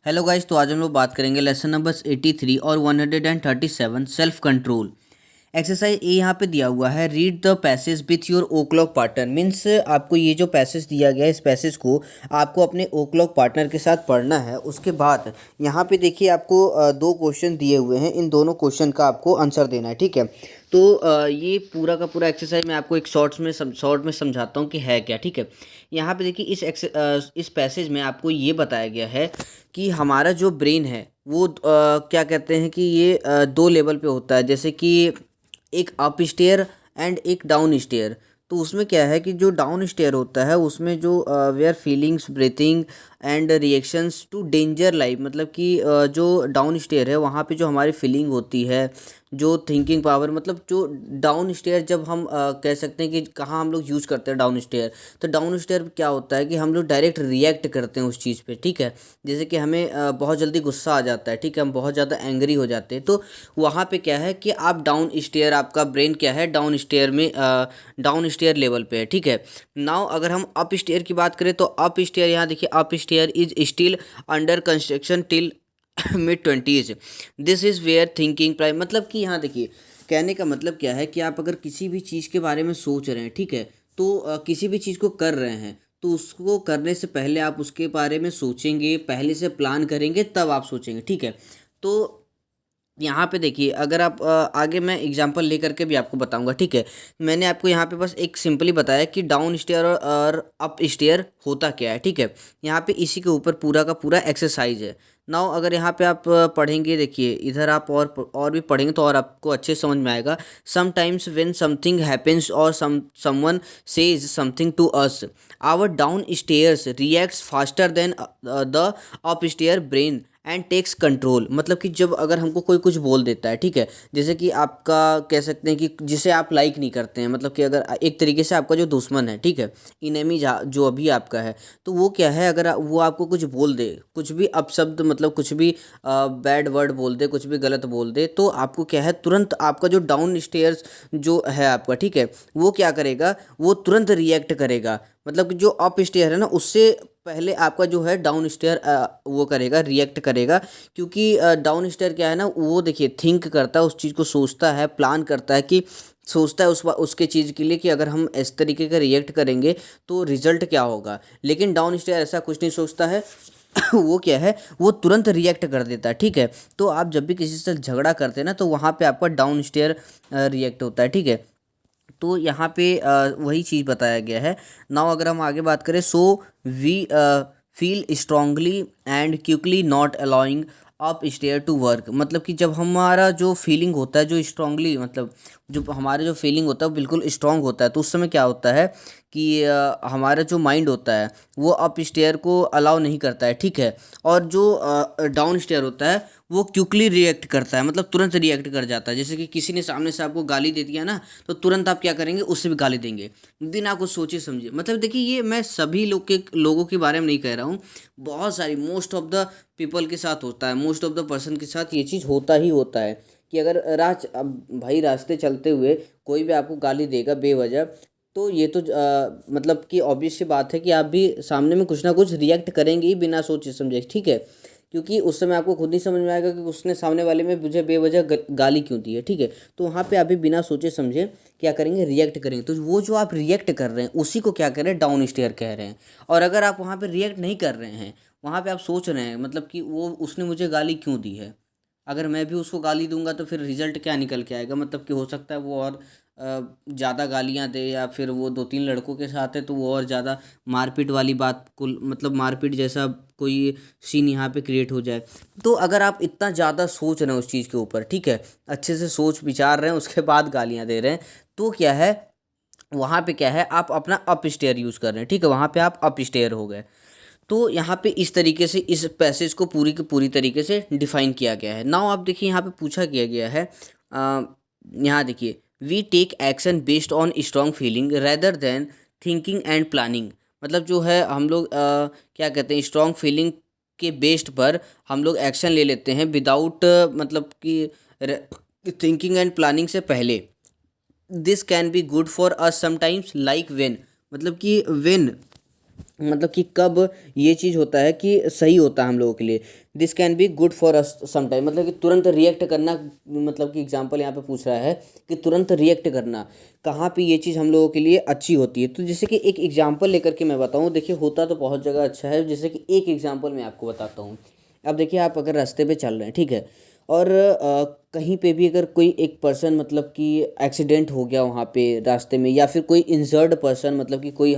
Hello guys, तो आज हम लोग बात करेंगे लेसन नंबर 83 और 137 सेल्फ कंट्रोल। एक्सरसाइज ए यहाँ पे दिया हुआ है, read the passage with your o'clock partner. Means आपको ये जो पैसेज दिया गया है, इस पैसेज को आपको अपने ओ क्लॉक पार्टनर के साथ पढ़ना है। उसके बाद यहाँ पे देखिए आपको दो क्वेश्चन दिए हुए हैं, इन दोनों क्वेश्चन का आपको आंसर देना है, ठीक है। तो ये पूरा का पूरा एक्सरसाइज मैं आपको एक शॉर्ट में समझाता हूँ कि है क्या, ठीक है। यहाँ पे देखिए इस पैसेज में आपको ये बताया गया है कि हमारा जो ब्रेन है वो क्या कहते हैं कि ये दो लेवल पे होता है। जैसे कि एक अप स्टेयर एंड एक डाउन स्टेयर। तो उसमें क्या है कि जो डाउन स्टेयर होता है उसमें जो where feelings, breathing and reactions to danger life, मतलब कि जो डाउन स्टेयर है वहाँ पे जो हमारी फीलिंग होती है, जो थिंकिंग पावर, मतलब जो डाउन स्टेयर जब हम कह सकते हैं कि कहाँ हम लोग यूज़ करते हैं डाउन स्टेयर। तो डाउन स्टेयर क्या होता है कि हम लोग डायरेक्ट रिएक्ट करते हैं उस चीज़ पे, ठीक है। जैसे कि हमें बहुत जल्दी गुस्सा आ जाता है, ठीक है, हम बहुत ज़्यादा एंग्री हो जाते हैं। तो वहाँ पे क्या है कि आप डाउन स्टेयर, आपका ब्रेन क्या है डाउन स्टेयर में, डाउन स्टेयर लेवल पे है, ठीक है। नाउ अगर हम अप स्टेयर की बात करें तो अप स्टेयर, यहाँ देखिए up stair is still under construction till mid twenties. This is where thinking prime, मतलब कि यहाँ देखिए कहने का मतलब क्या है कि आप अगर किसी भी चीज़ के बारे में सोच रहे हैं, ठीक है, तो किसी भी चीज़ को कर रहे हैं तो उसको करने से पहले आप उसके बारे में सोचेंगे, पहले से प्लान करेंगे, तब आप सोचेंगे, ठीक है। तो यहाँ पे देखिए अगर आप आगे मैं एग्जांपल लेकर के भी आपको बताऊंगा, ठीक है। मैंने आपको यहाँ पे बस एक सिंपली बताया कि डाउन स्टेयर और अप स्टेयर होता क्या है, ठीक है। यहाँ पे इसी के ऊपर पूरा का पूरा एक्सरसाइज है। नाउ अगर यहाँ पे आप पढ़ेंगे, देखिए इधर आप और भी पढ़ेंगे तो और आपको अच्छे समझ में आएगा। समटाइम्स व्हेन समथिंग हैपेंस और someone says something to us, our down stairs reacts faster than the up stair brain and takes control. मतलब कि जब अगर हमको कोई कुछ बोल देता है, ठीक है, जैसे कि आपका कह सकते हैं कि जिसे आप लाइक नहीं करते हैं, मतलब कि अगर एक तरीके से आपका जो दुश्मन है, ठीक है, इनेमी जो अभी आपका है, तो वो क्या है, अगर वो आपको कुछ बोल दे, कुछ भी अपशब्द, मतलब कुछ भी बैड वर्ड बोल दे, कुछ भी गलत बोल दे, तो आपको क्या है तुरंत आपका जो डाउन स्टेयर्स जो है आपका, ठीक है, वो क्या करेगा, वो तुरंत रिएक्ट करेगा। मतलब कि जो अप स्टेयर है ना, उससे पहले आपका जो है डाउन स्टेयर वो करेगा, रिएक्ट करेगा। क्योंकि डाउन स्टेयर क्या है ना, वो देखिए थिंक करता है, उस चीज़ को सोचता है, प्लान करता है कि सोचता है उसके चीज़ के लिए कि अगर हम इस तरीके का रिएक्ट करेंगे तो रिजल्ट क्या होगा। लेकिन डाउन स्टेयर ऐसा कुछ नहीं सोचता है वो क्या है, वो तुरंत रिएक्ट कर देता है, ठीक है। तो आप जब भी किसी से झगड़ा करते हैं ना, तो वहाँ पे आपका डाउन स्टेयर रिएक्ट होता है, ठीक है। तो यहाँ पे वही चीज़ बताया गया है। नाउ अगर हम आगे बात करें, so we feel strongly and quickly not allowing up stair to work. मतलब कि जब हमारा जो फीलिंग होता है, जो स्ट्रांगली, मतलब जो हमारा जो फीलिंग होता है वो बिल्कुल स्ट्रांग होता है, तो उस समय क्या होता है कि हमारा जो माइंड होता है वो अप स्टेयर को अलाउ नहीं करता है, ठीक है। और जो डाउन स्टेयर होता है वो क्विकली रिएक्ट करता है, मतलब तुरंत रिएक्ट कर जाता है। जैसे कि किसी ने सामने से आपको गाली दे दिया ना, तो तुरंत आप क्या करेंगे, उससे भी गाली देंगे बिना कुछ सोचे समझे। मतलब देखिए ये मैं सभी लोगों के बारे में नहीं कह रहा हूँ, बहुत सारी मोस्ट ऑफ द पीपल के साथ होता है, मोस्ट ऑफ द पर्सन के साथ ये चीज़ होता ही होता है कि अगर अब भाई रास्ते चलते हुए कोई भी आपको गाली देगा बेवजह, तो ये तो मतलब कि ऑब्वियस सी बात है कि आप भी सामने में कुछ ना कुछ रिएक्ट करेंगे ही बिना सोचे समझे, ठीक है। क्योंकि उस समय आपको खुद नहीं समझ में आएगा कि उसने सामने वाले में मुझे बेवजह गाली क्यों दी है, ठीक है। तो वहाँ पे आप भी बिना सोचे समझे क्या करेंगे, रिएक्ट करेंगे। तो वो जो आप रिएक्ट कर रहे हैं उसी को क्या कह रहे हैं, डाउन स्टेयर कह रहे हैं। और अगर आप वहाँ पे रिएक्ट नहीं कर रहे हैं, वहाँ पे आप सोच रहे हैं, मतलब कि वो उसने मुझे गाली क्यों दी है, अगर मैं भी उसको गाली दूंगा तो फिर रिजल्ट क्या निकल के आएगा। मतलब कि हो सकता है वो और ज़्यादा गालियाँ दे, या फिर वो दो तीन लड़कों के साथ है तो वो और ज़्यादा मारपीट वाली बात को, मतलब मारपीट जैसा कोई सीन यहाँ पे क्रिएट हो जाए। तो अगर आप इतना ज़्यादा सोच रहे हैं उस चीज़ के ऊपर, ठीक है, अच्छे से सोच विचार रहे हैं, उसके बाद गालियाँ दे रहे हैं, तो क्या है, वहाँ पे क्या है, आप अपना अप स्टेयर यूज़ कर रहे हैं, ठीक है, वहाँ पे आप अप स्टेयर हो गए। तो यहाँ पे इस तरीके से इस पैसेज को पूरी की पूरी तरीके से डिफाइन किया गया है। नाउ आप देखिए यहाँ पे पूछा किया गया है, अ, यहाँ देखिए, we take action based on strong feeling rather than thinking and planning. मतलब जो है हम लोग क्या कहते हैं, स्ट्रॉन्ग फीलिंग के बेस्ड पर हम लोग एक्शन ले लेते हैं विदाउट, मतलब कि थिंकिंग एंड प्लानिंग से पहले। This can be good for us sometimes like when, मतलब कि वेन मतलब कि कब ये चीज़ होता है कि सही होता है हम लोगों के लिए। This can be good for us some time, मतलब कि तुरंत रिएक्ट करना, मतलब कि एग्जांपल यहाँ पे पूछ रहा है कि तुरंत रिएक्ट करना कहाँ पे ये चीज़ हम लोगों के लिए अच्छी होती है। तो जैसे कि एक एग्जांपल लेकर के मैं बताऊँ, देखिए होता तो बहुत जगह अच्छा है, जैसे कि एक एग्जांपल मैं आपको बताता हूँ। अब देखिए आप अगर रास्ते पे चल रहे हैं, ठीक है, और कहीं पे भी अगर कोई एक पर्सन मतलब कि एक्सीडेंट हो गया वहाँ पे रास्ते में, या फिर कोई इंजर्ड पर्सन, मतलब कि कोई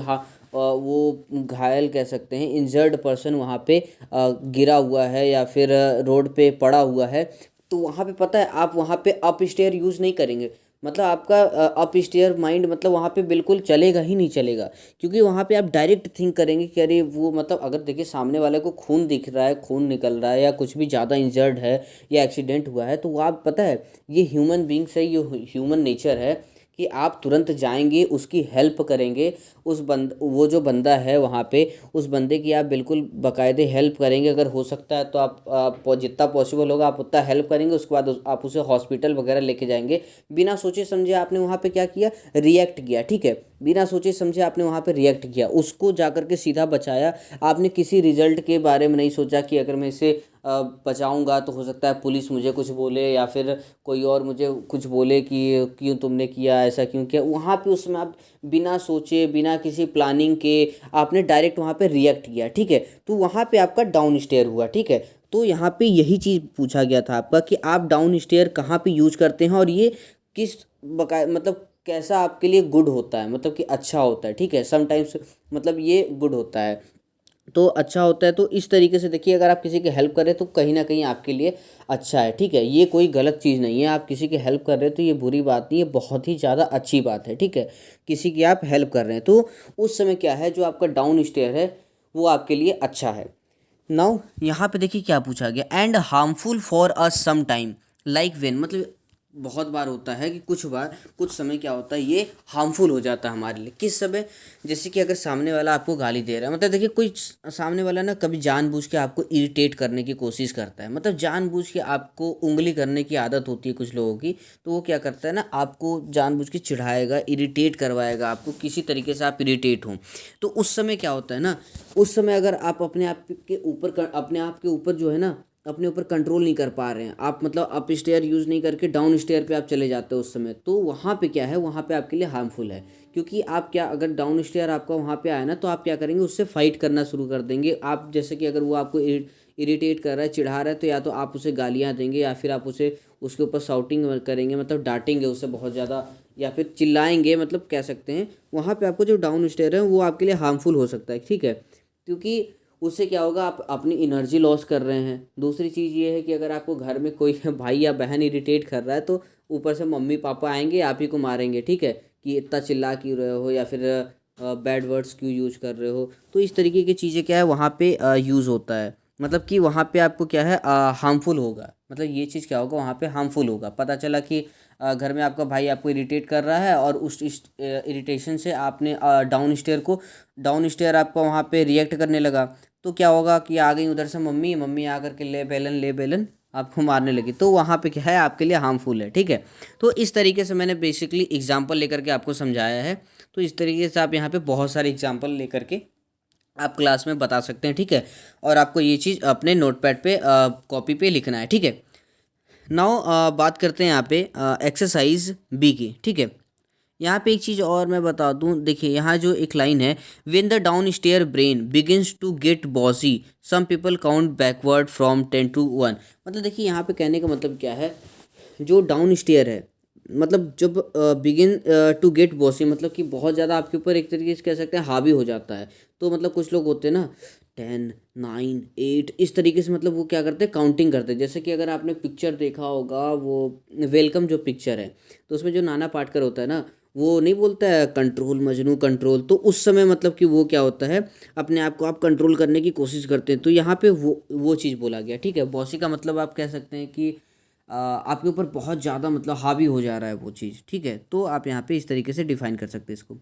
वो घायल कह सकते हैं, इंजर्ड पर्सन वहाँ पे गिरा हुआ है या फिर रोड पे पड़ा हुआ है, तो वहाँ पे पता है आप वहाँ पे अप स्टेयर यूज़ नहीं करेंगे। मतलब आपका अप स्टेयर माइंड मतलब वहाँ पे बिल्कुल चलेगा ही नहीं चलेगा, क्योंकि वहाँ पे आप डायरेक्ट थिंक करेंगे कि अरे वो, मतलब अगर देखिए सामने वाले को खून दिख रहा है, खून निकल रहा है, या कुछ भी ज़्यादा इंजर्ड है या एक्सीडेंट हुआ है, तो वो आप पता है ये ह्यूमन बींग्स है, ये ह्यूमन नेचर है कि आप तुरंत जाएंगे, उसकी हेल्प करेंगे। वो जो बंदा है वहाँ पे, उस बंदे की आप बिल्कुल बाकायदे हेल्प करेंगे, अगर हो सकता है तो आप जितना पॉसिबल होगा आप उतना हेल्प करेंगे। उसके बाद आप उसे हॉस्पिटल वगैरह लेके जाएंगे। बिना सोचे समझे आपने वहाँ पे क्या किया, रिएक्ट किया, ठीक है, बिना सोचे समझे आपने वहाँ पे रिएक्ट किया, उसको जाकर के सीधा बचाया। आपने किसी रिजल्ट के बारे में नहीं सोचा कि अगर मैं इसे बचाऊंगा तो हो सकता है पुलिस मुझे कुछ बोले, या फिर कोई और मुझे कुछ बोले कि क्यों तुमने किया, ऐसा क्यों किया। वहाँ पे उसमें आप बिना सोचे, बिना किसी प्लानिंग के आपने डायरेक्ट वहाँ पे रिएक्ट किया, ठीक है, तो वहाँ पे आपका डाउन स्टेयर हुआ, ठीक है। तो यहाँ पे यही चीज़ पूछा गया था आपका कि आप डाउन स्टेयर कहाँ पे यूज करते हैं, और ये किस बकाय मतलब कैसा आपके लिए गुड होता है, मतलब कि अच्छा होता है, ठीक है, समटाइम्स मतलब ये गुड होता है, तो अच्छा होता है। तो इस तरीके से देखिए, अगर आप किसी की हेल्प करें तो कहीं ना कहीं आपके लिए अच्छा है, ठीक है, ये कोई गलत चीज़ नहीं है। आप किसी की हेल्प कर रहे हैं तो ये बुरी बात नहीं है, बहुत ही ज़्यादा अच्छी बात है, ठीक है, किसी की आप हेल्प कर रहे हैं, तो उस समय क्या है, जो आपका डाउन स्टेयर है वो आपके लिए अच्छा है। नाउ यहाँ पे देखिए क्या पूछा गया, and harmful for us some time, like when, मतलब बहुत बार होता है कि कुछ बार कुछ समय क्या होता है, ये हार्मफुल हो जाता है हमारे लिए। किस समय, जैसे कि अगर सामने वाला आपको गाली दे रहा है, मतलब देखिए कोई सामने वाला ना कभी जानबूझ के आपको इरिटेट करने की कोशिश करता है, मतलब जानबूझ के आपको उंगली करने की आदत होती है कुछ लोगों की, तो वो क्या करता है ना, आपको जानबूझ के चिढ़ाएगा, इरिटेट करवाएगा आपको, किसी तरीके से आप इरिटेट हों। तो उस समय क्या होता है ना, उस समय अगर आप अपने आप के ऊपर जो है ना, अपने ऊपर कंट्रोल नहीं कर पा रहे हैं आप, मतलब अप स्टेयर यूज़ नहीं करके डाउन स्टेयर पे आप चले जाते हो उस समय, तो वहाँ पे क्या है, वहाँ पे आपके लिए हार्मफुल है। क्योंकि आप क्या, अगर डाउन स्टेयर आपका वहाँ पे आया ना, तो आप क्या करेंगे, उससे फाइट करना शुरू कर देंगे आप। जैसे कि अगर वो आपको इरिटेट कर रहा है, चिढ़ा रहा है, तो या तो आप उसे गालियाँ देंगे, या फिर आप उसे उसके ऊपर शाउटिंग करेंगे, मतलब डांटेंगे उसे बहुत ज़्यादा, या फिर चिल्लाएंगे, मतलब कह सकते हैं। वहाँ पे आपको जो डाउन स्टेयर है वो आपके लिए हार्मफुल हो सकता है, ठीक है, क्योंकि उससे क्या होगा, आप अपनी एनर्जी लॉस कर रहे हैं। दूसरी चीज़ ये है कि अगर आपको घर में कोई भाई या बहन इरिटेट कर रहा है, तो यूपर से मम्मी पापा आएंगे, आप ही को मारेंगे, ठीक है, कि इतना चिल्ला क्यों रहे हो, या फिर बैड वर्ड्स क्यों यूज कर रहे हो। तो इस तरीके की चीज़ें क्या है वहाँ पे यूज़ होता है, मतलब कि वहाँ पे आपको क्या है, हार्मफुल होगा, मतलब ये चीज़ क्या होगा, वहाँ पे हार्मफुल होगा। पता चला कि घर में आपका भाई आपको इरिटेट कर रहा है, और उस इरिटेशन से आपने डाउन स्टेयर आपका वहाँ पे रिएक्ट करने लगा, तो क्या होगा कि आ गई उधर से मम्मी, मम्मी आकर के ले बेलन आपको मारने लगी, तो वहाँ पे क्या है, आपके लिए हार्मफुल है, ठीक है। तो इस तरीके से मैंने बेसिकली एग्जांपल लेकर के आपको समझाया है। तो इस तरीके से आप यहाँ पे बहुत सारे एग्जांपल लेकर के आप क्लास में बता सकते हैं, ठीक है, और आपको ये चीज़ अपने नोटपैड पे कॉपी पे लिखना है, ठीक है। नाउ बात करते हैं यहाँ पे एक्सरसाइज बी की, ठीक है। यहाँ पे एक चीज़ और मैं बता दूँ, देखिए यहाँ जो एक लाइन है, when the down stair brain begins to get bossy some people count backward from 10 to 1। मतलब देखिए यहाँ पे कहने का मतलब क्या है, जो डाउन स्टेयर है, मतलब जब बिगिन टू गेट बॉसी, मतलब कि बहुत ज़्यादा आपके ऊपर एक तरीके से कह सकते हैं हावी हो जाता है। तो मतलब कुछ लोग होते हैं ना, 10, 9, 8 इस तरीके से, मतलब वो क्या करते हैं, काउंटिंग करते हैं। जैसे कि अगर आपने पिक्चर देखा होगा, वो वेलकम जो पिक्चर है, तो उसमें जो नाना पाटेकर होता है ना, वो नहीं बोलता है कंट्रोल मजनू कंट्रोल, तो उस समय मतलब कि वो क्या होता है, अपने आप को आप कंट्रोल करने की कोशिश करते हैं। तो यहाँ पे वो चीज़ बोला गया, ठीक है। बॉसी का मतलब आप कह सकते हैं कि आपके ऊपर बहुत ज़्यादा मतलब हावी हो जा रहा है वो चीज़, ठीक है। तो आप यहाँ पे इस तरीके से डिफाइन कर सकते हैं इसको।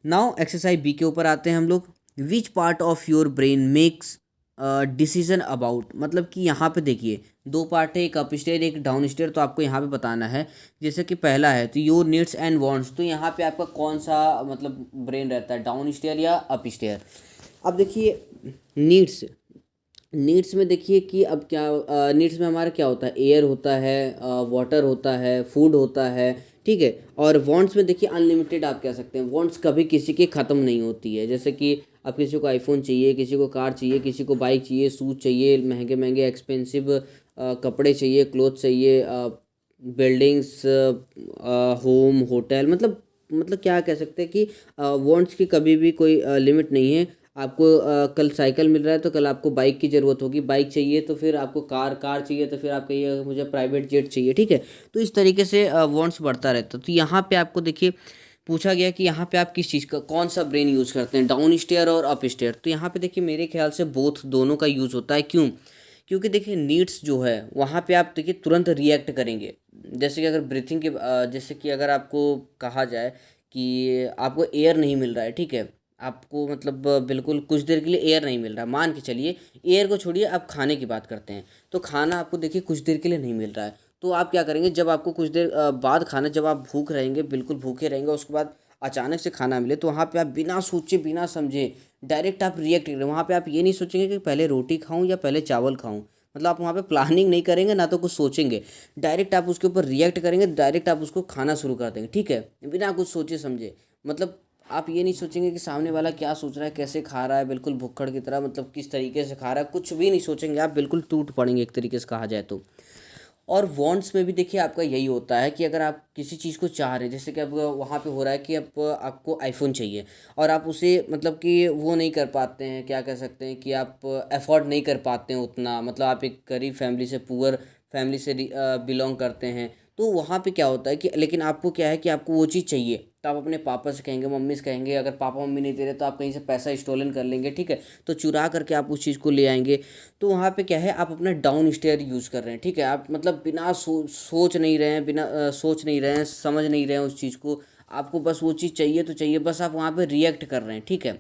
नाउ एक्सरसाइज बी के ऊपर आते हैं हम लोग। Which part of your brain makes decision about, मतलब कि यहाँ पे देखिए दो पार्ट है, एक अप स्टेयर एक डाउन स्टेयर, तो आपको यहाँ पे बताना है। जैसे कि पहला है तो योर नीड्स एंड वांट्स, तो यहाँ पे आपका कौन सा मतलब ब्रेन रहता है, डाउन स्टेयर या अप स्टेयर। अब देखिए नीड्स, नीड्स में देखिए कि अब क्या नीड्स में हमारा क्या होता है, एयर होता है, वाटर होता है, फूड होता है, ठीक है। और वांट्स में देखिए अनलिमिटेड आप कह सकते हैं, वांट्स कभी किसी की ख़त्म नहीं होती है। जैसे कि अब किसी को आईफोन चाहिए, किसी को कार चाहिए, किसी को बाइक चाहिए, शूज़ चाहिए, महंगे महंगे एक्सपेंसिव कपड़े चाहिए, क्लोथ चाहिए, बिल्डिंग्स, होम, होटल, मतलब क्या कह सकते हैं कि वांट्स की कभी भी कोई लिमिट नहीं है। आपको कल साइकिल मिल रहा है तो कल आपको बाइक की ज़रूरत होगी, बाइक चाहिए तो फिर आपको कार चाहिए तो फिर आप कहिएगा मुझे प्राइवेट जेट चाहिए, ठीक है। तो इस तरीके से वांट्स बढ़ता रहता है। तो यहाँ पे आपको देखिए पूछा गया कि यहाँ पे आप किस चीज़ का कौन सा ब्रेन यूज़ करते हैं, डाउन स्टेयर और अप स्टेयर। तो यहाँ पे देखिए मेरे ख्याल से बोथ दोनों का यूज़ होता है। क्यों? क्योंकि देखिए नीड्स जो है वहाँ पे आप देखिए तुरंत रिएक्ट करेंगे। जैसे कि अगर ब्रीथिंग के जैसे कि अगर आपको कहा जाए कि आपको एयर नहीं मिल रहा है, ठीक है, आपको मतलब बिल्कुल कुछ देर के लिए एयर नहीं मिल रहा, मान के चलिए, एयर को छोड़िए आप खाने की बात करते हैं, तो खाना आपको देखिए कुछ देर के लिए नहीं मिल रहा है, तो आप क्या करेंगे, जब आपको कुछ देर बाद खाना, जब आप भूख रहेंगे, बिल्कुल भूखे रहेंगे, उसके बाद अचानक से खाना मिले, तो वहाँ पे आप बिना सोचे बिना समझे डायरेक्ट आप रिएक्ट करेंगे। वहाँ पे आप ये नहीं सोचेंगे कि पहले रोटी खाऊं या पहले चावल खाऊं, मतलब आप वहाँ पे प्लानिंग नहीं करेंगे ना तो कुछ सोचेंगे, डायरेक्ट आप उसके ऊपर रिएक्ट करेंगे, डायरेक्ट आप उसको खाना शुरू कर देंगे, ठीक है, बिना कुछ सोचे समझे। मतलब आप ये नहीं सोचेंगे कि सामने वाला क्या सोच रहा है, कैसे खा रहा है, बिल्कुल भुक्खड़ की तरह, मतलब किस तरीके से खा रहा है, कुछ भी नहीं सोचेंगे, आप बिल्कुल टूट पड़ेंगे एक तरीके से कहा जाए तो। और वांट्स में भी देखिए आपका यही होता है कि अगर आप किसी चीज़ को चाह रहे हैं, जैसे कि अब वहाँ पे हो रहा है कि अब आपको आईफोन चाहिए और आप उसे मतलब कि वो नहीं कर पाते हैं, क्या कह सकते हैं कि आप अफोर्ड नहीं कर पाते हैं उतना, मतलब आप एक गरीब फैमिली से, पुअर फैमिली से बिलोंग करते हैं, तो वहाँ पे क्या होता है कि लेकिन आपको क्या है कि आपको वो चीज़ चाहिए, तो आप अपने पापा से कहेंगे, मम्मी से कहेंगे, अगर पापा मम्मी नहीं दे रहे तो आप कहीं से पैसा स्टोलन कर लेंगे, ठीक है, तो चुरा करके आप उस चीज़ को ले आएंगे। तो वहाँ पे क्या है, आप अपना डाउन स्टेयर यूज़ कर रहे हैं, ठीक है, आप मतलब बिना सोच नहीं रहे हैं, बिना सोच नहीं रहे हैं, समझ नहीं रहे हैं उस चीज़ को, आपको बस वो चीज़ चाहिए तो चाहिए, बस आप वहाँ पे रिएक्ट कर रहे हैं, ठीक है,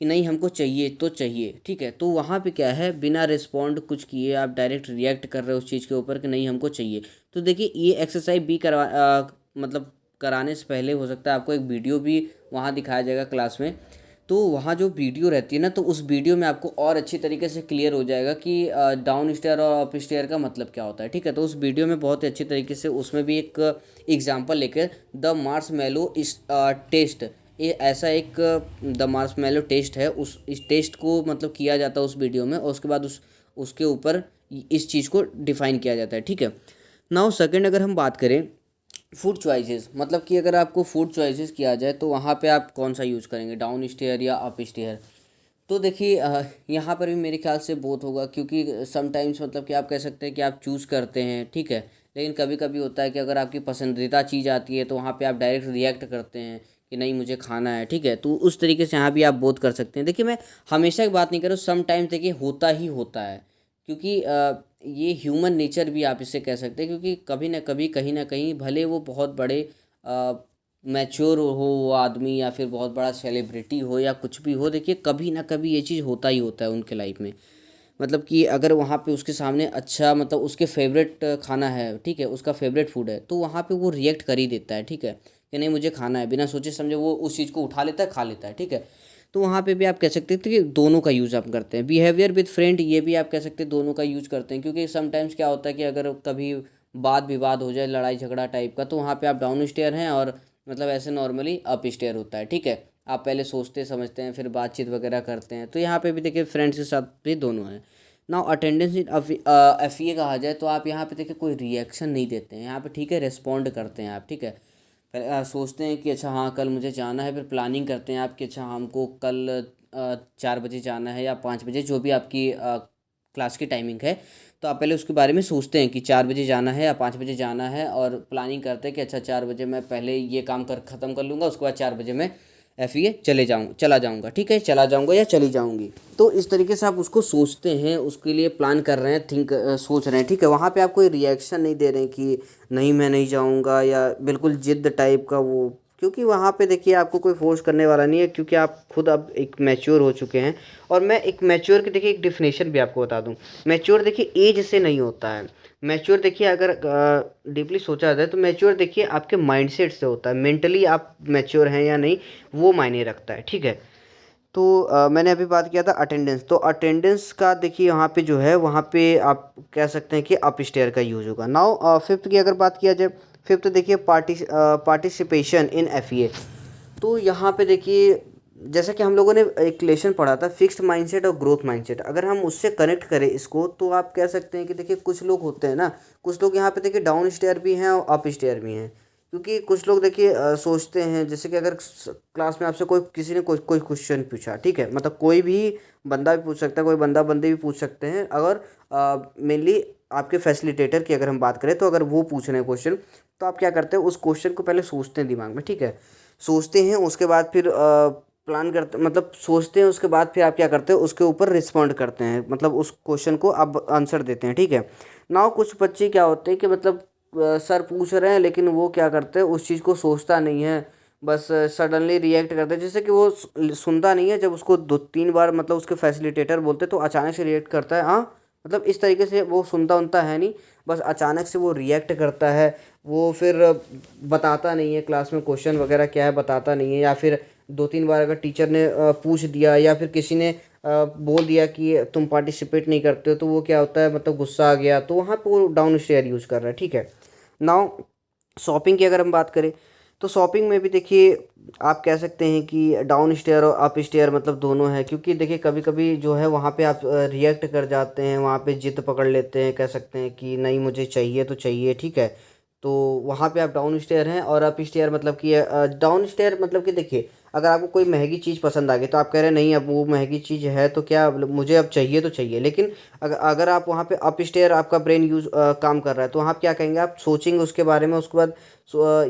कि नहीं हमको चाहिए तो चाहिए, ठीक है। तो वहाँ पे क्या है, बिना रिस्पॉन्ड कुछ किए आप डायरेक्ट रिएक्ट कर रहे हो उस चीज़ के ऊपर कि नहीं हमको चाहिए। तो देखिए ये एक्सरसाइज भी मतलब कराने से पहले हो सकता है आपको एक वीडियो भी वहाँ दिखाया जाएगा क्लास में, तो वहाँ जो वीडियो रहती है ना, तो उस वीडियो में आपको और अच्छी तरीके से क्लियर हो जाएगा कि डाउन स्टेयर और अप स्टेयर का मतलब क्या होता है, ठीक है। तो उस वीडियो में बहुत ही अच्छी तरीके से उसमें भी एक एग्जांपल लेकर द मार्शमैलो इस टेस्ट, ये ऐसा एक द मार्शमैलो टेस्ट है, उस इस टेस्ट को मतलब किया जाता है उस वीडियो में, और उसके बाद उसके ऊपर इस चीज़ को डिफाइन किया जाता है, ठीक है। नाउ सेकंड अगर हम बात करें फूड चॉइसेस, मतलब कि अगर आपको फूड चॉइसेस किया जाए तो वहाँ पे आप कौन सा यूज़ करेंगे, डाउन स्टेयर या अप स्टेयर। तो देखिए यहाँ पर भी मेरे ख्याल से बोथ होगा, क्योंकि समटाइम्स मतलब कि आप कह सकते हैं कि आप चूज़ करते हैं, ठीक है, लेकिन कभी कभी होता है कि अगर आपकी पसंदीदा चीज़ आती है तो वहाँ पे आप डायरेक्ट रिएक्ट करते हैं कि नहीं मुझे खाना है, ठीक है। तो उस तरीके से यहाँ भी आप बोथ कर सकते हैं। देखिए मैं हमेशा की बात नहीं कर रहा हूँ, समटाइम्स देखिए होता ही होता है, क्योंकि ये ह्यूमन नेचर भी आप इसे कह सकते हैं, क्योंकि कभी ना कभी कहीं ना कहीं भले वो बहुत बड़े मैच्योर हो वो आदमी, या फिर बहुत बड़ा सेलिब्रिटी हो, या कुछ भी हो, देखिए कभी ना कभी ये चीज़ होता ही होता है उनके लाइफ में। मतलब कि अगर वहाँ पे उसके सामने अच्छा मतलब उसके फेवरेट खाना है, ठीक है, उसका फेवरेट फूड है, तो वहाँ पे वो रिएक्ट कर ही देता है, ठीक है, कि नहीं मुझे खाना है, बिना सोचे समझे वो उस चीज़ को उठा लेता है, खा लेता है, ठीक है। तो वहाँ पे भी आप कह सकते हैं कि दोनों का यूज़ आप करते हैं। बिहेवियर विद फ्रेंड, ये भी आप कह सकते हैं दोनों का यूज़ करते हैं, क्योंकि समटाइम्स क्या होता है कि अगर कभी वाद विवाद हो जाए, लड़ाई झगड़ा टाइप का, तो वहाँ पे आप डाउन स्टेयर हैं और मतलब ऐसे नॉर्मली अप स्टेयर होता है, ठीक है। आप पहले सोचते समझते हैं फिर बातचीत वगैरह करते हैं, तो यहाँ पे भी देखिए फ्रेंड्स के साथ भी दोनों हैं। Now attendance in F A कहा जाए तो आप यहाँ पे देखिए कोई रिएक्शन नहीं देते हैं यहाँ पे, ठीक है, रिस्पॉन्ड करते हैं आप, ठीक है। पहले सोचते हैं कि अच्छा हाँ कल मुझे जाना है, फिर प्लानिंग करते हैं आप कि अच्छा हमको कल 4 बजे जाना है या 5 बजे, जो भी आपकी क्लास की टाइमिंग है, तो आप पहले उसके बारे में सोचते हैं कि 4 बजे जाना है या 5 बजे जाना है, और प्लानिंग करते हैं कि अच्छा 4 बजे मैं पहले ये काम कर ख़त्म कर लूँगा, उसके बाद 4 बजे मैं एफ चला जाऊँगा, ठीक है, चला जाऊँगा या चली जाऊँगी। तो इस तरीके से आप उसको सोचते हैं, उसके लिए प्लान कर रहे हैं, सोच रहे हैं, ठीक है। वहाँ पे आप कोई रिएक्शन नहीं दे रहे हैं कि नहीं मैं नहीं जाऊँगा, या बिल्कुल जिद टाइप का वो, क्योंकि वहाँ पे देखिए आपको कोई फोर्स करने वाला नहीं है, क्योंकि आप खुद अब एक मैच्योर हो चुके हैं। और मैं एक मैच्योर की देखिए एक डिफिनेशन भी आपको बता दूँ। मैच्योर देखिए एज से नहीं होता है। मैच्योर देखिए अगर डीपली सोचा जाए तो मैच्योर देखिए आपके माइंडसेट से होता है, मेंटली आप मैच्योर हैं या नहीं वो मायने रखता है, ठीक है। तो मैंने अभी बात किया था अटेंडेंस, तो अटेंडेंस का देखिए यहाँ पे जो है वहाँ पे आप कह सकते हैं कि अप स्टेयर का यूज होगा। नाउ फिफ्थ की अगर बात किया जाए, फिफ्थ देखिए पार्टिसिपेशन इन एफईए। तो यहाँ पे देखिए जैसा कि हम लोगों ने एक लेसन पढ़ा था फिक्स्ड माइंडसेट और ग्रोथ माइंडसेट, अगर हम उससे कनेक्ट करें इसको तो आप कह सकते हैं कि देखिए कुछ लोग होते हैं ना, कुछ लोग यहाँ पे देखिए डाउन स्टेयर भी हैं और अप स्टेयर भी हैं। क्योंकि कुछ लोग देखिए सोचते हैं, जैसे कि अगर क्लास में आपसे कोई किसी ने कोई कोई क्वेश्चन पूछा, ठीक है, मतलब कोई भी बंदा भी पूछ सकता है, कोई बंदा बंदे भी पूछ सकते हैं, अगर मेनली आपके फैसिलिटेटर की अगर हम बात करें तो अगर वो पूछ रहे हैं क्वेश्चन, तो आप क्या करते हैं उस क्वेश्चन को पहले सोचते हैं दिमाग में, ठीक है, सोचते हैं उसके बाद फिर प्लान करते, मतलब सोचते हैं उसके बाद फिर आप क्या करते हैं उसके ऊपर रिस्पॉन्ड करते हैं, मतलब उस क्वेश्चन को आप आंसर देते हैं, ठीक है। नाउ कुछ बच्चे क्या होते हैं कि मतलब सर पूछ रहे हैं लेकिन वो क्या करते हैं उस चीज़ को सोचता नहीं है, बस सडनली रिएक्ट करते हैं, जैसे कि वो सुनता नहीं है, जब उसको 2-3 बार मतलब उसके फैसिलिटेटर बोलते तो अचानक से रिएक्ट करता है, हाँ, मतलब इस तरीके से वो सुनता उनता है नहीं, बस अचानक से वो रिएक्ट करता है, वो फिर बताता नहीं है क्लास में क्वेश्चन वगैरह क्या है, बताता नहीं है, या फिर 2-3 बार अगर टीचर ने पूछ दिया या फिर किसी ने बोल दिया कि तुम पार्टिसिपेट नहीं करते हो, तो वो क्या होता है मतलब गुस्सा आ गया, तो वहाँ पे वो डाउन स्टेयर यूज़ कर रहा है, ठीक है। नाउ शॉपिंग की अगर हम बात करें तो शॉपिंग में भी देखिए आप कह सकते हैं कि डाउन स्टेयर और अप स्टेयर मतलब दोनों है, क्योंकि देखिए कभी कभी जो है वहाँ पे आप रिएक्ट कर जाते हैं, वहाँ पे जिद पकड़ लेते हैं, कह सकते हैं कि नहीं मुझे चाहिए तो चाहिए, ठीक है, तो वहाँ पे आप डाउन स्टेयर हैं। और अप स्टेयर मतलब कि डाउन स्टेयर मतलब कि देखिए अगर आपको कोई महंगी चीज़ पसंद आ गई तो आप कह रहे हैं नहीं अब वो महंगी चीज़ है तो क्या मुझे अब चाहिए तो चाहिए, लेकिन अगर अगर आप वहाँ पे अप स्टेयर आपका ब्रेन यूज काम कर रहा है तो वहाँ आप क्या कहेंगे, आप सोचेंगे उसके बारे में, उसके बाद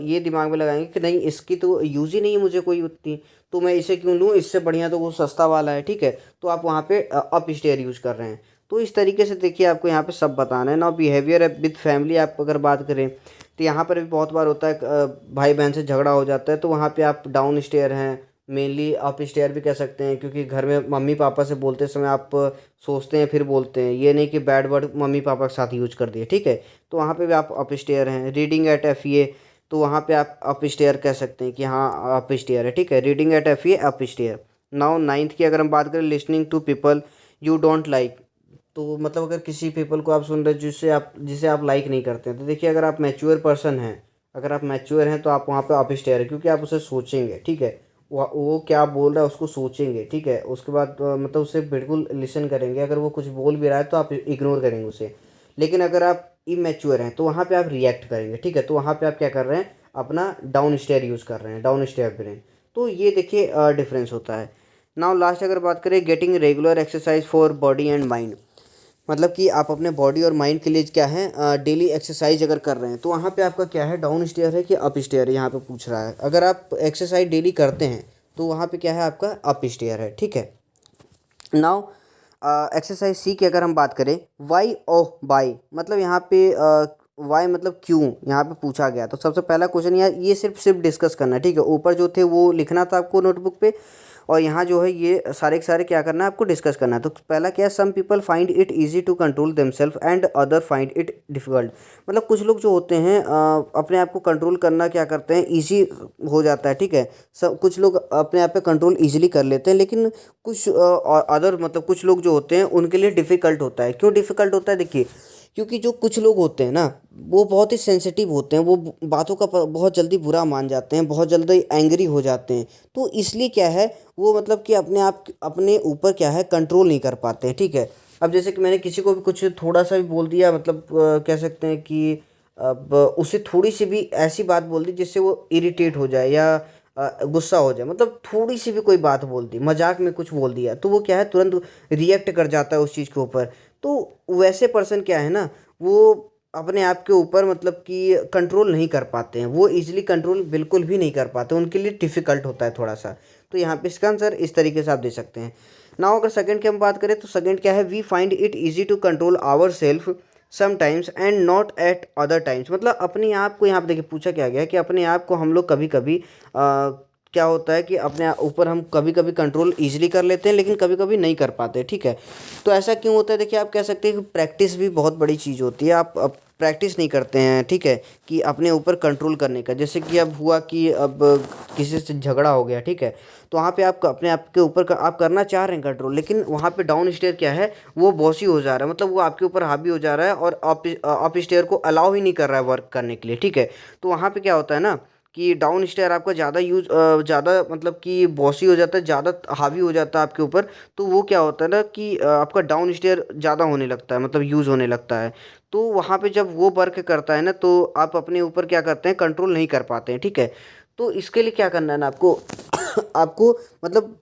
ये दिमाग में लगाएंगे कि नहीं इसकी तो यूज़ ही नहीं है मुझे कोई उतनी, तो मैं इसे क्यों लूँ, इससे बढ़िया तो वो सस्ता वाला है, ठीक है, तो आप वहाँ पे अप स्टेयर यूज़ कर रहे हैं। तो इस तरीके से देखिए आपको यहाँ पे सब बताना है ना। बिहेवियर विद फैमिली आप अगर बात करें तो यहाँ पर भी बहुत बार होता है भाई बहन से झगड़ा हो जाता है, तो वहाँ पे आप डाउन स्टेयर हैं, मेनली अप स्टेयर भी कह सकते हैं, क्योंकि घर में मम्मी पापा से बोलते समय आप सोचते हैं फिर बोलते हैं, ये नहीं कि बैड वर्ड मम्मी पापा के साथ यूज कर दिए, ठीक है, तो वहाँ पे भी आप अप स्टेयर हैं। रीडिंग एट एफईए, तो वहाँ पे आप अप स्टेयर कह सकते हैं कि हाँ अप स्टेयर है, ठीक है, reading at FEA up stair. Now ninth की अगर हम बात करें, listening to people you don't like, तो मतलब अगर किसी पीपल को आप सुन रहे हैं जिसे आप लाइक नहीं करते हैं, तो देखिए अगर आप मैच्योर पर्सन हैं, अगर आप मैच्योर हैं तो आप वहाँ पे अप स्टेयर है, क्योंकि आप उसे सोचेंगे, ठीक है, वो क्या बोल रहा है उसको सोचेंगे, ठीक है, उसके बाद मतलब उसे बिल्कुल लिसन करेंगे, अगर वो कुछ बोल भी रहा है तो आप इग्नोर करेंगे उसे। लेकिन अगर आप इमेच्योर हैं तो वहाँ पे आप रिएक्ट करेंगे, ठीक है, तो वहाँ पे आप क्या कर रहे हैं, अपना डाउन स्टेयर यूज़ कर रहे हैं, डाउन स्टेयर ब्रेन। तो ये देखिए डिफरेंस होता है। नाउ लास्ट अगर बात करें, getting regular exercise for body and mind, मतलब कि आप अपने बॉडी और माइंड के लिए क्या है डेली एक्सरसाइज अगर कर रहे हैं तो वहाँ पे आपका क्या है, डाउन स्टेयर है कि अप स्टेयर है, यहाँ पे पूछ रहा है। अगर आप एक्सरसाइज डेली करते हैं तो वहाँ पे क्या है, आपका अप स्टेयर है, ठीक है। नाउ एक्सरसाइज सी की अगर हम बात करें, वाई ओह बाई, मतलब यहाँ पे वाई मतलब क्यों यहाँ पे पूछा गया, तो सबसे पहला क्वेश्चन यार ये सिर्फ डिस्कस करना है, ठीक है, ऊपर जो थे वो लिखना था आपको नोटबुक पे, और यहाँ जो है ये सारे के सारे क्या करना है आपको डिस्कस करना है। तो पहला क्या है, some people find it easy to control themselves and other find it difficult, मतलब कुछ लोग जो होते हैं अपने आप को कंट्रोल करना क्या करते हैं ईजी हो जाता है, ठीक है, सब कुछ लोग अपने आप पे कंट्रोल ईजिली कर लेते हैं, लेकिन कुछ और अदर मतलब कुछ लोग जो होते हैं उनके लिए डिफ़िकल्ट होता है। क्यों डिफ़िकल्ट होता है, देखिए क्योंकि जो कुछ लोग होते हैं ना वो बहुत ही सेंसिटिव होते हैं, वो बातों का बहुत जल्दी बुरा मान जाते हैं, बहुत जल्दी एंग्री हो जाते हैं, तो इसलिए क्या है वो मतलब कि अपने ऊपर क्या है कंट्रोल नहीं कर पाते हैं, ठीक है। अब जैसे कि मैंने किसी को भी कुछ थोड़ा सा भी बोल दिया, मतलब कह सकते हैं कि अब उसे थोड़ी सी भी ऐसी बात बोल दी जिससे वो इरिटेट हो जाए या गुस्सा हो जाए, मतलब थोड़ी सी भी कोई बात बोल दी, मजाक में कुछ बोल दिया, तो वो क्या है तुरंत रिएक्ट कर जाता है उस चीज़ के ऊपर। तो वैसे पर्सन क्या है ना, वो अपने आप के ऊपर मतलब कि कंट्रोल नहीं कर पाते हैं, वो इजीली कंट्रोल बिल्कुल भी नहीं कर पाते, उनके लिए डिफ़िकल्ट होता है थोड़ा सा। तो यहाँ पे इसका आंसर इस तरीके से आप दे सकते हैं। नाउ अगर सेकंड की हम बात करें तो सेकंड क्या है, we find it easy to control our self sometimes and not at other times, मतलब अपने आप को यहाँ पे देखिए पूछा क्या गया कि अपने आप को हम लोग कभी कभी क्या होता है कि अपने ऊपर हम कभी कभी कंट्रोल ईजिली कर लेते हैं लेकिन कभी कभी नहीं कर पाते, ठीक है। तो ऐसा क्यों होता है, देखिए आप कह सकते हैं कि प्रैक्टिस भी बहुत बड़ी चीज़ होती है, आप प्रैक्टिस नहीं करते हैं, ठीक है, कि अपने ऊपर कंट्रोल करने का। जैसे कि अब हुआ कि अब किसी से झगड़ा हो गया, ठीक है, तो वहाँ पे आप अपने आप के ऊपर आप करना चाह रहे हैं कंट्रोल, लेकिन वहाँ पे डाउन स्टेयर क्या है, वो बॉसी हो जा रहा है, मतलब वो आपके ऊपर हावी हो जा रहा है और अप स्टेयर को अलाउ ही नहीं कर रहा है वर्क करने के लिए, ठीक है। तो वहाँ पे क्या होता है ना कि डाउन स्टेयर आपका ज़्यादा मतलब कि बॉसी हो जाता है, ज़्यादा हावी हो जाता है आपके ऊपर। तो वो क्या होता है ना कि आपका डाउन स्टेयर ज़्यादा होने लगता है, मतलब यूज़ होने लगता है। तो वहाँ पे जब वो वर्क करता है ना, तो आप अपने ऊपर क्या करते हैं, कंट्रोल नहीं कर पाते हैं, ठीक है। तो इसके लिए क्या करना है ना आपको आपको मतलब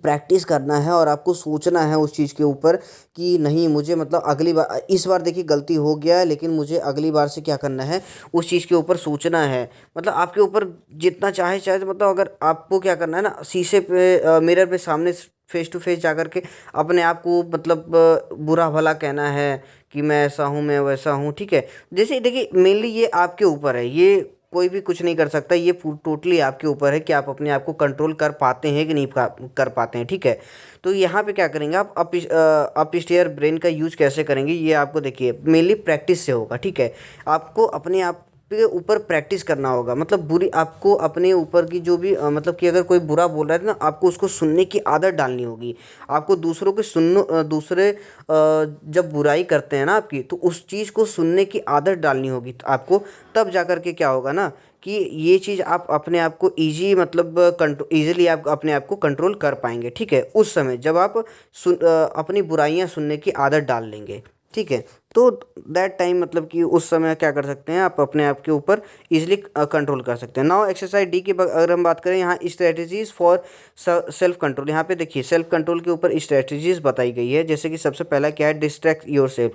प्रैक्टिस करना है और आपको सोचना है उस चीज़ के ऊपर कि नहीं, मुझे मतलब अगली बार, इस बार देखिए गलती हो गया है, लेकिन मुझे अगली बार से क्या करना है, उस चीज़ के ऊपर सोचना है। मतलब आपके ऊपर जितना चाहे चाहे तो मतलब अगर आपको क्या करना है ना, शीशे पे मिरर पे सामने फेस टू फेस जा कर के अपने आप को मतलब बुरा भला कहना है कि मैं ऐसा हूँ, मैं वैसा हूँ, ठीक है। जैसे देखिए मेनली ये आपके ऊपर है, ये कोई भी कुछ नहीं कर सकता, ये टोटली आपके ऊपर है कि आप अपने आप को कंट्रोल कर पाते हैं कि नहीं कर पाते हैं, ठीक है। तो यहाँ पे क्या करेंगे आप, अप स्टेयर ब्रेन का यूज कैसे करेंगे, ये आपको देखिए मेनली प्रैक्टिस से होगा, ठीक है। आपको अपने आप के ऊपर प्रैक्टिस करना होगा, मतलब बुरी आपको अपने ऊपर की जो भी मतलब कि अगर कोई बुरा बोल रहा है ना, आपको उसको सुनने की आदत डालनी होगी। आपको दूसरों के दूसरे जब बुराई करते हैं ना आपकी, तो उस चीज़ को सुनने की आदत डालनी होगी तो आपको, तब जा कर के क्या होगा ना कि ये चीज़ आप अपने आप को ईजी मतलब कंट्रोल ईजिली आप अपने आप को कंट्रोल कर पाएंगे, ठीक है। उस समय जब आप अपनी बुराइयां सुनने की आदत डाल लेंगे, ठीक है। तो दैट टाइम मतलब कि उस समय क्या कर सकते हैं, आप अपने आप के ऊपर इजीली कंट्रोल कर सकते हैं। नाउ एक्सरसाइज डी की अगर हम बात करें, यहाँ स्ट्रेटजीज फॉर सेल्फ कंट्रोल, यहाँ पे देखिए सेल्फ कंट्रोल के ऊपर स्ट्रेटजीज बताई गई है। जैसे कि सबसे पहला क्या है, डिस्ट्रैक्ट योर सेल्फ।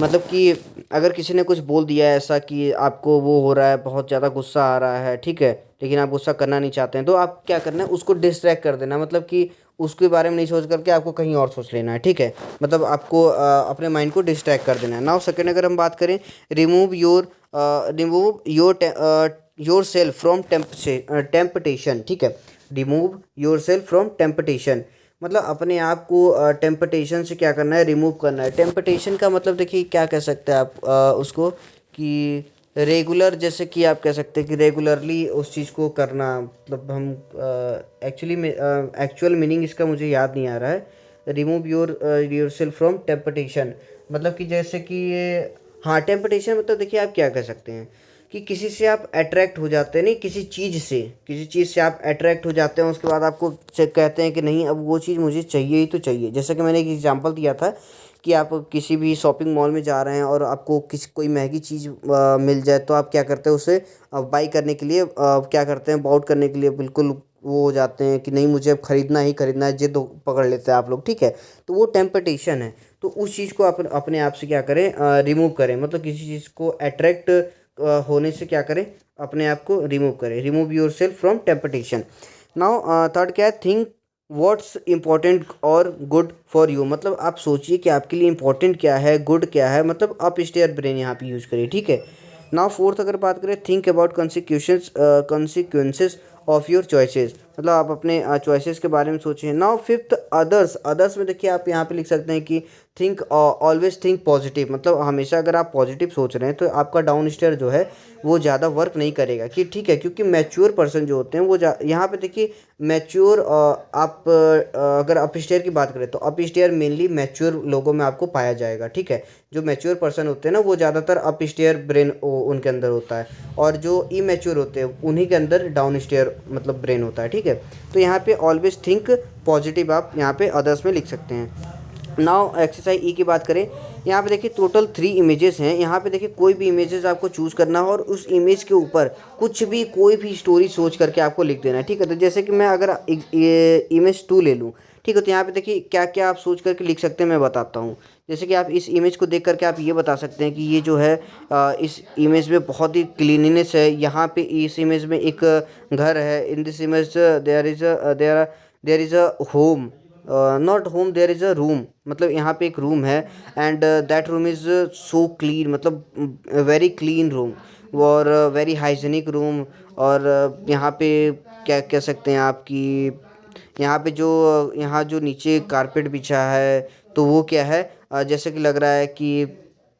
मतलब कि अगर किसी ने कुछ बोल दिया है ऐसा कि आपको वो हो रहा है, बहुत ज़्यादा गुस्सा आ रहा है, ठीक है, लेकिन आप गुस्सा करना नहीं चाहते हैं, तो आप क्या करना है, उसको डिस्ट्रैक्ट कर देना, मतलब कि उसके बारे में नहीं सोच करके आपको कहीं और सोच लेना है, ठीक है। मतलब आपको अपने माइंड को डिस्ट्रैक्ट कर देना है। नाउ सेकंड अगर हम बात करें, remove your self from temptation, ठीक है। Remove your self from temptation, मतलब अपने आप को टेम्पटेशन से क्या करना है, रिमूव करना है। टेम्पटेशन का मतलब देखिए क्या कह सकते हैं आप उसको कि रेगुलर, जैसे कि आप कह सकते हैं कि रेगुलरली उस चीज़ को करना, मतलब हम एक्चुअली में एक्चुअल मीनिंग इसका मुझे याद नहीं आ रहा है। Remove your self from temptation, मतलब कि जैसे कि ये, हाँ, टेम्पटेशन मतलब देखिए आप क्या कह सकते हैं कि किसी से आप अट्रैक्ट हो जाते हैं, नहीं, किसी चीज़ से आप अट्रैक्ट हो जाते हैं, उसके बाद आपको कहते हैं कि नहीं, अब वो चीज़ मुझे चाहिए ही तो चाहिए। जैसा कि मैंने एक एग्जांपल दिया था कि आप किसी भी शॉपिंग मॉल में जा रहे हैं और आपको कोई महंगी चीज़ मिल जाए, तो आप क्या करते हैं, उसे बाई करने के लिए क्या करते हैं, बाउट करने के लिए बिल्कुल वो हो जाते हैं कि नहीं, मुझे अब खरीदना ही खरीदना है, जिद पकड़ लेते हैं आप लोग, ठीक है। तो वो टेम्पटेशन है। तो उस चीज़ को अपने आप से क्या करें, रिमूव करें, मतलब किसी चीज़ को अट्रैक्ट होने से क्या करें, अपने आप को रिमूव करें। Remove your self from temptation. Now third क्या है, थिंक व्हाट्स इम्पोर्टेंट और गुड फॉर यू, मतलब आप सोचिए कि आपके लिए इंपॉर्टेंट क्या है, गुड क्या है, मतलब आप स्टेयर ब्रेन यहाँ पे यूज़ करिए, ठीक है। नाउ फोर्थ अगर बात करें, think about consequences of your choices, मतलब आप अपने चॉइसेस के बारे में सोचें। नाउ फिफ्थ, अदर्स में देखिए आप यहाँ पे लिख सकते हैं कि थिंक ऑलवेज थिंक पॉजिटिव, मतलब हमेशा अगर आप पॉजिटिव सोच रहे हैं तो आपका डाउन स्टेयर जो है वो ज़्यादा वर्क नहीं करेगा, कि ठीक है, क्योंकि मैच्योर पर्सन जो होते हैं वो यहाँ पे देखिए मैच्योर, आप अगर अप स्टेयर की बात करें तो अप स्टेयर मेनली मैच्योर लोगों में आपको पाया जाएगा, ठीक है। जो मैच्योर पर्सन होते हैं ना, वो ज़्यादातर अप स्टेयर ब्रेन उनके अंदर होता है, और जो इमेच्योर होते हैं उन्हीं के अंदर डाउन स्टेयर मतलब ब्रेन होता है, ठीक है। तो यहाँ पे ऑलवेज थिंक पॉजिटिव आप यहाँ पे अदर्स में लिख सकते हैं। नाउ एक्सरसाइज ई की बात करें, यहाँ पे देखिए टोटल 3 इमेजेस हैं। यहाँ पे देखिए कोई भी इमेजेस आपको चूज़ करना हो और उस इमेज के ऊपर कुछ भी कोई भी स्टोरी सोच करके आपको लिख देना है, ठीक है। तो जैसे कि मैं अगर ये इमेज 2 ले लूँ, ठीक है, तो यहाँ पे देखिए क्या क्या आप सोच करके लिख सकते हैं, मैं बताता हूँ। जैसे कि आप इस इमेज को देख करके आप ये बता सकते हैं कि ये जो है इस इमेज में बहुत ही क्लीनिनेस है। यहाँ पे इस इमेज में एक घर है। In this image there is a home, not home, there is a room, मतलब यहाँ पे एक रूम है। And that room is so clean, मतलब वेरी क्लीन रूम, और वेरी हाइजीनिक रूम। और यहाँ पे क्या कह सकते हैं आप कि यहाँ जो नीचे कारपेट बिछा है, तो वो क्या है, जैसे कि लग रहा है कि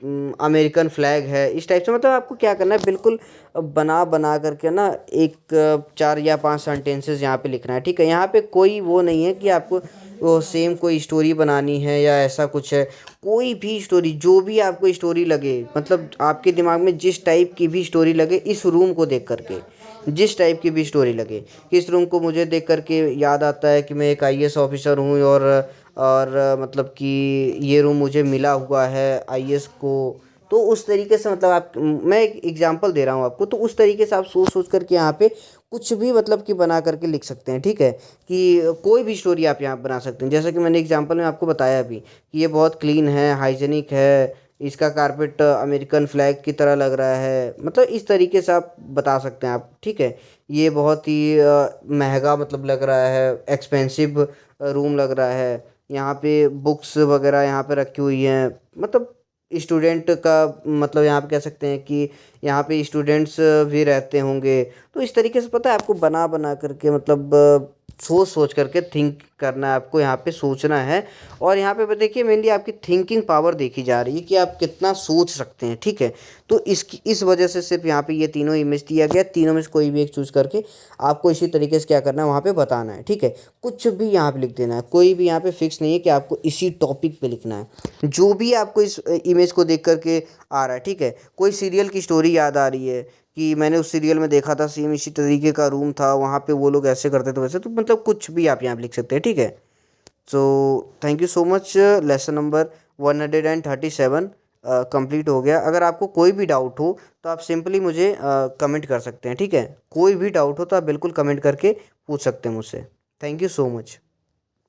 अमेरिकन फ्लैग है, इस टाइप से मतलब आपको क्या करना है, बिल्कुल बना बना करके ना एक 4 या 5 सेंटेंसेस यहाँ पे लिखना है, ठीक है। यहाँ पे कोई वो नहीं है कि आपको वो सेम कोई स्टोरी बनानी है या ऐसा कुछ है। कोई भी स्टोरी, जो भी आपको स्टोरी लगे, मतलब आपके दिमाग में जिस टाइप की भी स्टोरी लगे, इस रूम को देख करके जिस टाइप की भी स्टोरी लगे, कि इस रूम को मुझे देख करके याद आता है कि मैं एक आईएएस ऑफिसर हूँ, और मतलब कि ये रूम मुझे मिला हुआ है आईएएस को। तो उस तरीके से मतलब आप, मैं एक एग्जांपल दे रहा हूँ आपको, तो उस तरीके से आप सोच सोच करके यहाँ पे कुछ भी मतलब कि बना करके लिख सकते हैं, ठीक है। कि कोई भी स्टोरी आप यहाँ बना सकते हैं, जैसा कि मैंने एग्जांपल में आपको बताया अभी कि ये बहुत क्लीन है, हाइजीनिक है, इसका कारपेट अमेरिकन फ्लैग की तरह लग रहा है, मतलब इस तरीके से आप बता सकते हैं आप, ठीक है। ये बहुत ही महंगा मतलब लग रहा है, एक्सपेंसिव रूम लग रहा है, यहाँ पे बुक्स वगैरह यहाँ पे रखी हुई हैं, मतलब स्टूडेंट का मतलब यहाँ पे कह सकते हैं कि यहाँ पे स्टूडेंट्स भी रहते होंगे। तो इस तरीके से पता है आपको बना बना करके मतलब सोच सोच करके थिंक करना है, आपको यहाँ पे सोचना है। और यहाँ पे देखिए मेनली आपकी थिंकिंग पावर देखी जा रही है कि आप कितना सोच सकते हैं, ठीक है। तो इस वजह से सिर्फ यहाँ पे ये तीनों इमेज दिया गया, तीनों में से कोई भी एक चूज़ करके आपको इसी तरीके से क्या करना है, वहाँ पे बताना है, ठीक है। कुछ भी यहाँ पे लिख देना है, कोई भी यहाँ पे फिक्स नहीं है कि आपको इसी टॉपिक पे लिखना है, जो भी आपको इस इमेज को देख करके आ रहा है, ठीक है। कोई सीरियल की स्टोरी याद आ रही है कि मैंने उस सीरियल में देखा था, सेम इसी तरीके का रूम था, वहाँ पे वो लोग ऐसे करते थे वैसे, तो मतलब कुछ भी आप यहाँ पे लिख सकते हैं, ठीक है। So thank you so much. Lesson number 137 complete हो गया। अगर आपको कोई भी डाउट हो तो आप सिंपली मुझे कमेंट कर सकते हैं, ठीक है। कोई भी डाउट हो तो आप बिल्कुल कमेंट करके पूछ सकते हैं मुझसे। Thank you so much.